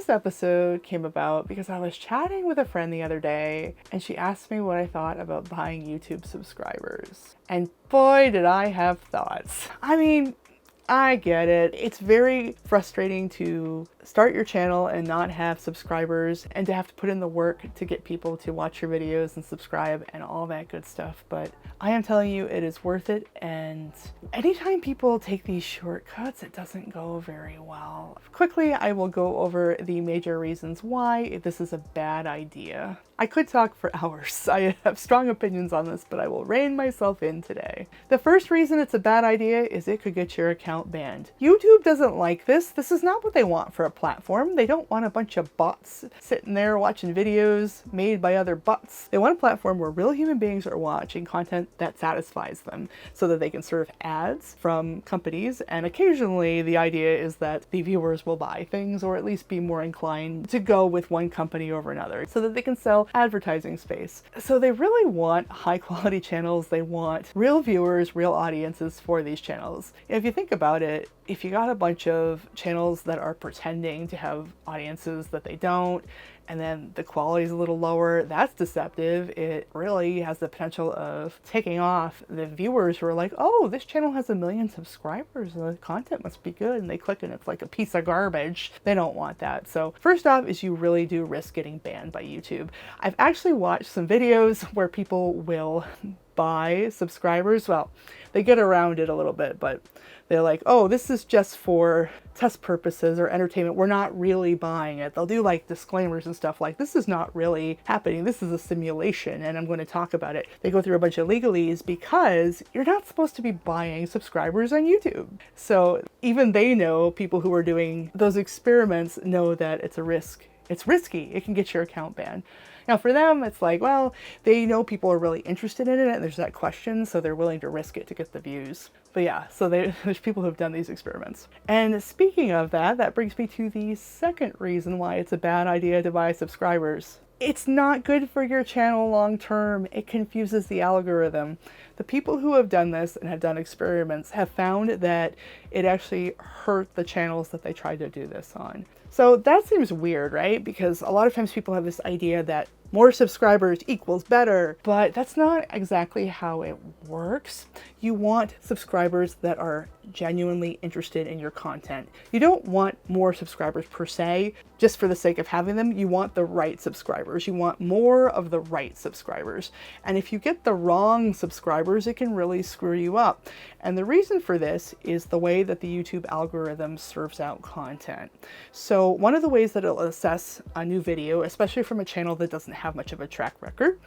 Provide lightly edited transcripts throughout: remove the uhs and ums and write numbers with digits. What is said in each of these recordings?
This episode came about because I was chatting with a friend the other day and she asked me what I thought about buying YouTube subscribers. And boy, did I have thoughts. I mean, I get it. It's very frustrating to start your channel and not have subscribers and to have to put in the work to get people to watch your videos and subscribe and all that good stuff. But I am telling you, it is worth it. And anytime people take these shortcuts, it doesn't go very well. Quickly, I will go over the major reasons why this is a bad idea. I could talk for hours. I have strong opinions on this, but I will rein myself in today. The first reason it's a bad idea is it could get your account banned. YouTube doesn't like this. This is not what they want for a platform. They don't want a bunch of bots sitting there watching videos made by other bots. They want a platform where real human beings are watching content that satisfies them so that they can serve ads from companies. And occasionally the idea is that the viewers will buy things or at least be more inclined to go with one company over another so that they can sell advertising space. So they really want high quality channels. They want real viewers, real audiences for these channels. If you think about it, if you got a bunch of channels that are pretending to have audiences that they don't, and then the quality is a little lower, that's deceptive. It really has the potential of taking off the viewers who are like, oh, this channel has 1 million subscribers, the content must be good, and they click and it's like a piece of garbage. They don't want that. So first off is you really do risk getting banned by YouTube. I've actually watched some videos where people will buy subscribers. Well, they get around it a little bit, but they're like, oh, this is just for test purposes or entertainment. We're not really buying it. They'll do like disclaimers and stuff like, this is not really happening. This is a simulation and I'm going to talk about it. They go through a bunch of legalese because you're not supposed to be buying subscribers on YouTube. So even they know, people who are doing those experiments know that it's a risk. It's risky. It can get your account banned. Now for them, it's like, well, they know people are really interested in it and there's that question, so they're willing to risk it to get the views. But yeah, so there's people who have done these experiments. And speaking of that, that brings me to the second reason why it's a bad idea to buy subscribers. It's not good for your channel long term. It confuses the algorithm. The people who have done this and have done experiments have found that it actually hurt the channels that they tried to do this on. So that seems weird, right? Because a lot of times people have this idea that more subscribers equals better, but that's not exactly how it works. You want subscribers that are genuinely interested in your content. You don't want more subscribers per se, just for the sake of having them. You want the right subscribers. You want more of the right subscribers. And if you get the wrong subscribers, it can really screw you up. And the reason for this is the way that the YouTube algorithm serves out content. So one of the ways that it'll assess a new video, especially from a channel that doesn't have much of a track record,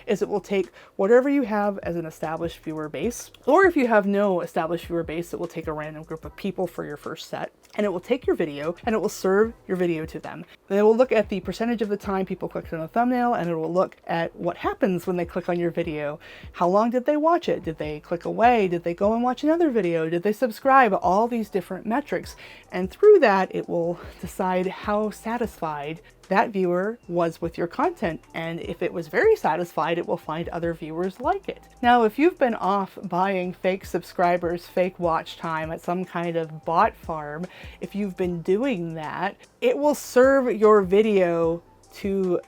is it will take whatever you have as an established viewer base, or if you have no established viewer base, it will take a random group of people for your first set, and it will take your video and it will serve your video to them. Then it will look at the percentage of the time people clicked on a thumbnail, and it will look at what happens when they click on your video. How long did they watch it? Did they click away? Did they go and watch another video? Did they subscribe? All these different metrics. And through that, it will decide how satisfied that viewer was with your content. And if it was very satisfied, it will find other viewers like it. Now, if you've been off buying fake subscribers, fake watch time at some kind of bot farm, if you've been doing that, it will serve your video to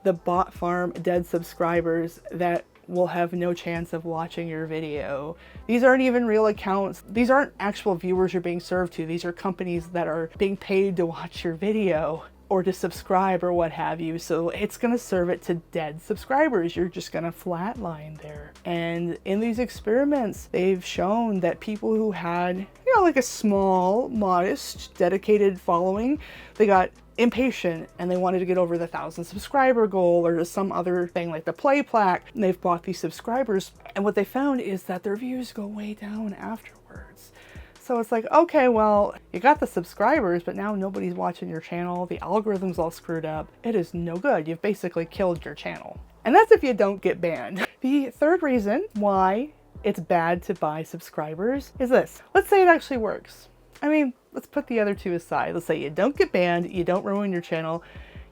the bot farm dead subscribers that will have no chance of watching your video. These aren't even real accounts. These aren't actual viewers you're being served to. These are companies that are being paid to watch your video or to subscribe or what have you. So it's going to serve it to dead subscribers. You're just going to flatline there. And in these experiments, they've shown that people who had, like a small, modest, dedicated following, they got impatient and they wanted to get over the 1,000 subscriber goal or some other thing like the play plaque, and they've bought these subscribers. And what they found is that their views go way down afterwards. So it's like, okay, well, you got the subscribers, but now nobody's watching your channel. The algorithm's all screwed up. It is no good. You've basically killed your channel. And that's if you don't get banned. The third reason why it's bad to buy subscribers is this. Let's say it actually works. I mean, let's put the other two aside. Let's say you don't get banned, you don't ruin your channel,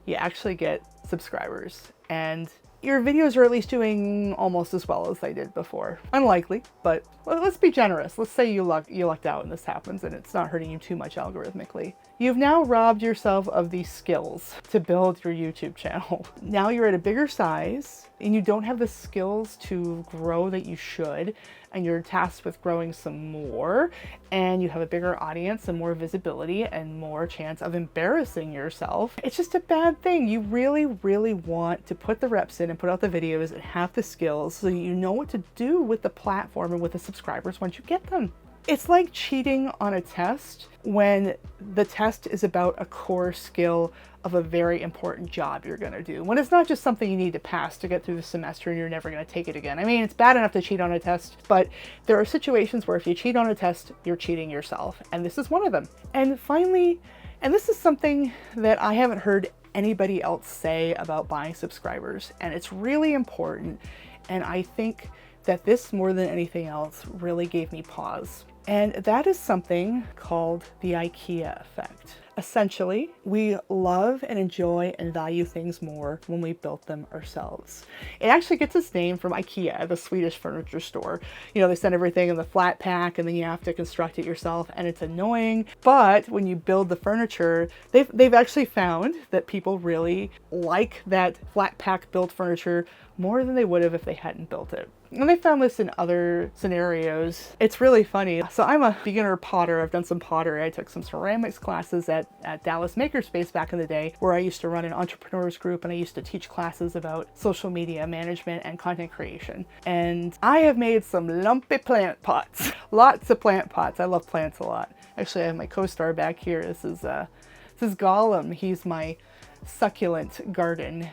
you actually get subscribers. And your videos are at least doing almost as well as they did before. Unlikely, but let's be generous. Let's say you lucked out and this happens and it's not hurting you too much algorithmically. you've now robbed yourself of the skills to build your YouTube channel. Now you're at a bigger size and you don't have the skills to grow that you should, and you're tasked with growing some more, and you have a bigger audience and more visibility and more chance of embarrassing yourself. It's just a bad thing. You really, really want to put the reps in and put out the videos and have the skills so you know what to do with the platform and with the subscribers once you get them. It's like cheating on a test when the test is about a core skill of a very important job you're going to do, when it's not just something you need to pass to get through the semester and you're never going to take it again. I mean, it's bad enough to cheat on a test, but there are situations where if you cheat on a test, you're cheating yourself, and this is one of them. And finally, and this is something that I haven't heard anybody else say about buying subscribers, and it's really important, and I think that this, more than anything else, really gave me pause. And that is something called the IKEA effect. Essentially, we love and enjoy and value things more when we built them ourselves. It actually gets its name from IKEA, the Swedish furniture store. You know, they send everything in the flat pack and then you have to construct it yourself, and it's annoying. But when you build the furniture, they've actually found that people really like that flat pack built furniture more than they would have if they hadn't built it. And they found this in other scenarios. It's really funny. So I'm a beginner potter. I've done some pottery. I took some ceramics classes at Dallas Makerspace back in the day, where I used to run an entrepreneurs group, and I used to teach classes about social media management and content creation. And I have made some lumpy plant pots. Lots of plant pots. I love plants a lot. Actually, I have my co-star back here. This is Gollum. He's my succulent garden.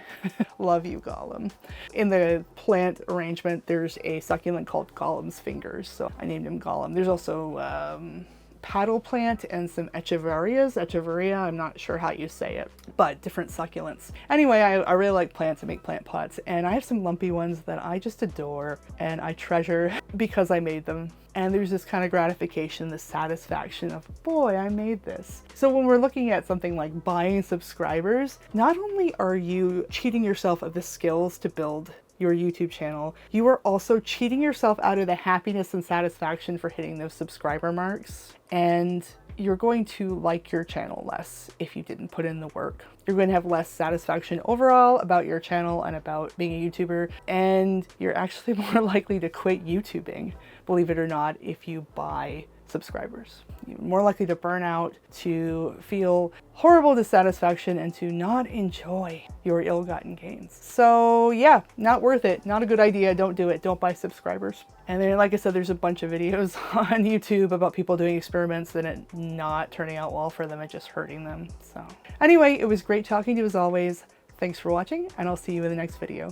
Love you, Gollum. In the plant arrangement, there's a succulent called Gollum's Fingers, so I named him Gollum. There's also paddle plant and some echeveria, I'm not sure how you say it, but different succulents. Anyway, I really like plants and make plant pots, and I have some lumpy ones that I just adore and I treasure because I made them. And there's this kind of gratification, this satisfaction of, boy, I made this. So when we're looking at something like buying subscribers, not only are you cheating yourself of the skills to build your YouTube channel, you are also cheating yourself out of the happiness and satisfaction for hitting those subscriber marks. And you're going to like your channel less if you didn't put in the work. You're going to have less satisfaction overall about your channel and about being a YouTuber, and you're actually more likely to quit YouTubing, believe it or not, if you buy subscribers. You're more likely to burn out, to feel horrible dissatisfaction, and to not enjoy your ill-gotten gains. So yeah, not worth it. Not a good idea. Don't do it. Don't buy subscribers. And then, like I said, there's a bunch of videos on YouTube about people doing experiments and it not turning out well for them and just hurting them. So anyway, it was great talking to you as always. Thanks for watching, and I'll see you in the next video.